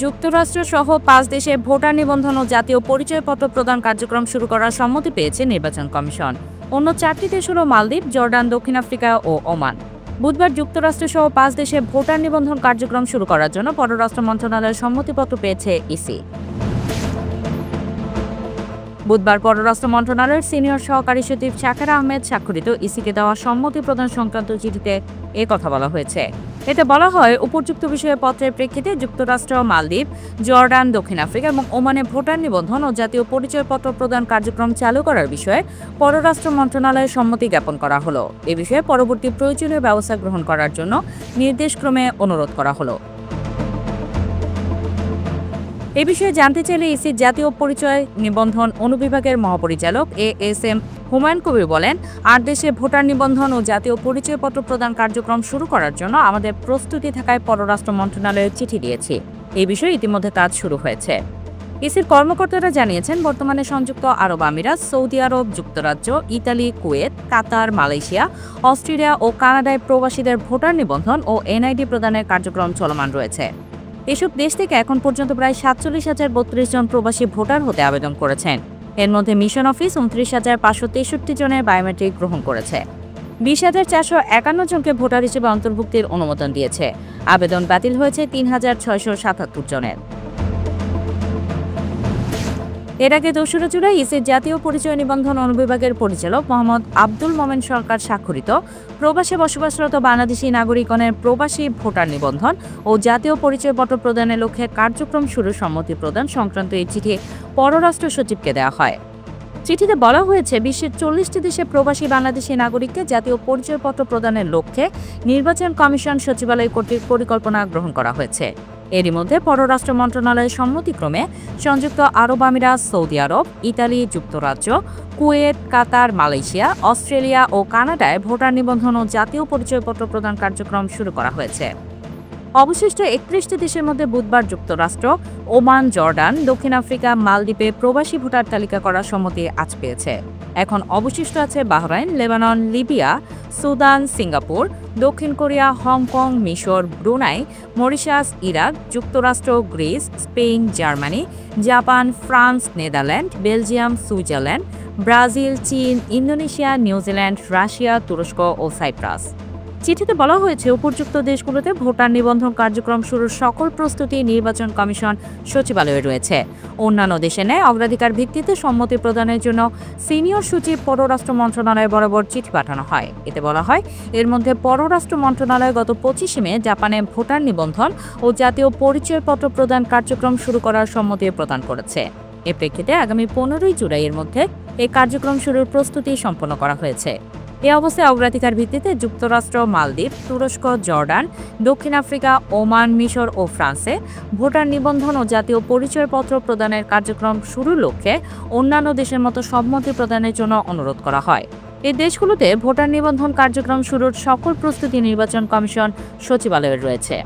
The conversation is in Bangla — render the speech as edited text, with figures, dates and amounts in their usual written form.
যুক্তরাষ্ট্র সহ ৫ দেশে ভোটার নিবন্ধন ও জাতীয় পরিচয়পত্র প্রদান কার্যক্রম শুরু করার সম্মতি পেয়েছে নির্বাচন কমিশন। অন্য ৪টি দেশ হল মালদ্বীপ, জর্ডান, দক্ষিণ আফ্রিকা ও ওমান। বুধবার যুক্তরাষ্ট্র সহ ৫ দেশে ভোটার নিবন্ধন কার্যক্রম শুরু করার জন্য পররাষ্ট্র মন্ত্রণালয়ের সম্মতিপত্র পেয়েছে ইসি। বুধবার পররাষ্ট্র মন্ত্রণালয়ের সিনিয়র সহকারী সচিব শাকের আহমেদ স্বাক্ষরিত ইসিকে দেওয়া সম্মতি প্রদান সংক্রান্ত চিঠিতে কথা বলা হয়েছে। এতে বলা হয়, উপযুক্ত বিষয়ে পত্রের প্রেক্ষিতে যুক্তরাষ্ট্র, মালদ্বীপ, জর্ডান, দক্ষিণ আফ্রিকা এবং ওমানে ভোটার নিবন্ধন ও জাতীয় পরিচয়পত্র প্রদান কার্যক্রম চালু করার বিষয়ে পররাষ্ট্র মন্ত্রণালয়ের সম্মতি জ্ঞাপন করা হলো। এ বিষয়ে পরবর্তী প্রয়োজনীয় ব্যবস্থা গ্রহণ করার জন্য নির্দেশক্রমে অনুরোধ করা হলো। এ বিষয়ে জানতে চাইলে ইসির জাতীয় পরিচয় নিবন্ধন অনুবিভাগের মহাপরিচালক এএসএম হুমায়ুন কবির বলেন, ৮ দেশে ভোটার নিবন্ধন ও জাতীয় পরিচয়পত্র প্রদান কার্যক্রম শুরু করার জন্য আমাদের প্রস্তুতি থাকায় পররাষ্ট্র মন্ত্রণালয়ে চিঠি দিয়েছি। এই বিষয়ে ইতিমধ্যে কাজ শুরু হয়েছে। ইসির কর্মকর্তারা জানিয়েছেন, বর্তমানে সংযুক্ত আরব আমিরাত, সৌদি আরব, যুক্তরাজ্য, ইতালি, কুয়েত, কাতার, মালয়েশিয়া, অস্ট্রেলিয়া ও কানাডায় প্রবাসীদের ভোটার নিবন্ধন ও এনআইডি প্রদানের কার্যক্রম চলমান রয়েছে। এসব দেশ থেকে এখন পর্যন্ত প্রায় ৪৭,০৩২ জন প্রবাসী ভোটার হতে আবেদন করেছেন। এর মধ্যে মিশন অফিস ২৯,৫৬৩ জনের বায়োমেট্রিক গ্রহণ করেছে। ২০,৪৫১ জনকে ভোটার হিসেবে অন্তর্ভুক্তির অনুমোদন দিয়েছে। আবেদন বাতিল হয়েছে ৩,৬৭৭ জনের। এর আগে ২রা জুলাই ইসির জাতীয় পরিচয় নিবন্ধন অনুবিভাগের পরিচালক মোহাম্মদ আব্দুল মোমেন সরকার স্বাক্ষরিত প্রবাসে বসবাসরত বাংলাদেশি নাগরিকগণের প্রবাসী ভোটার নিবন্ধন ও জাতীয় পরিচয়পত্র প্রদানের লক্ষ্যে কার্যক্রম শুরুর সম্মতি প্রদান সংক্রান্ত এই চিঠি পররাষ্ট্র সচিবকে দেওয়া হয়। চিঠিতে বলা হয়েছে, বিশ্বের ৪০টি দেশে প্রবাসী বাংলাদেশি নাগরিককে জাতীয় পরিচয়পত্র প্রদানের লক্ষ্যে নির্বাচন কমিশন সচিবালয় কর্তৃক পরিকল্পনা গ্রহণ করা হয়েছে। এরই মধ্যে পররাষ্ট্র মন্ত্রণালয়ের সম্মতিক্রমে সংযুক্ত আরব আমিরাত, সৌদি আরব, ইতালি, যুক্তরাজ্য, কুয়েত, কাতার, মালয়েশিয়া, অস্ট্রেলিয়া ও কানাডায় ভোটার নিবন্ধন ও জাতীয় পরিচয়পত্র প্রদান কার্যক্রম শুরু করা হয়েছে। অবশিষ্ট ৩১টি দেশের মধ্যে বুধবার যুক্তরাষ্ট্র, ওমান, জর্ডান, দক্ষিণ আফ্রিকা, মালদ্বীপে প্রবাসী ভোটার তালিকা করার সম্মতি আজ পেয়েছে। এখন অবশিষ্ট আছে Bahrain, Lebanon, Libya, Sudan, Singapore, দক্ষিণ কোরিয়া, হংকং, মিশর, ব্রুনাই, মরিশাস, ইরাক, যুক্তরাষ্ট্র, Greece, Spain, Germany, Japan, France, Netherland, Belgium, Switzerland, Brazil, চীন, ইন্দোনেশিয়া, নিউজিল্যান্ড, রাশিয়া, তুরস্ক ও সাইপ্রাস। চিঠিতে বলা হয়েছে, উপযুক্ত দেশগুলোতে ভোটার নিবন্ধন কার্যক্রম শুরুর সকল প্রস্তুতি নির্বাচন কমিশন সচিবালয়ে রয়েছে। অন্যান্য দেশে ন্যায় অগ্রাধিকার ভিত্তিতে সম্মতি প্রদানের জন্য সিনিয়র সচিব পররাষ্ট্র মন্ত্রণালয় বরাবর চিঠি পাঠানো হয়। এতে বলা হয়, এর মধ্যে পররাষ্ট্র মন্ত্রণালয় গত ২৫ মে জাপানে ভোটার নিবন্ধন ও জাতীয় পরিচয়পত্র প্রদান কার্যক্রম শুরু করার সম্মতি প্রদান করেছে। এ প্রেক্ষিতে আগামী ১৫ই জুলাইয়ের মধ্যে এই কার্যক্রম শুরুর প্রস্তুতি সম্পন্ন করা হয়েছে। এ অবস্থায় অগ্রাধিকার ভিত্তিতে যুক্তরাষ্ট্র, মালদ্বীপ, তুরস্ক, জর্ডান, দক্ষিণ আফ্রিকা, ওমান, মিশর ও ফ্রান্সে ভোটার নিবন্ধন ও জাতীয় পরিচয়পত্র প্রদানের কার্যক্রম শুরুর লক্ষ্যে অন্যান্য দেশের মতো সম্মতি প্রদানের জন্য অনুরোধ করা হয়। এই দেশগুলোতে ভোটার নিবন্ধন কার্যক্রম শুরুর সকল প্রস্তুতি নির্বাচন কমিশন সচিবালয়ে রয়েছে।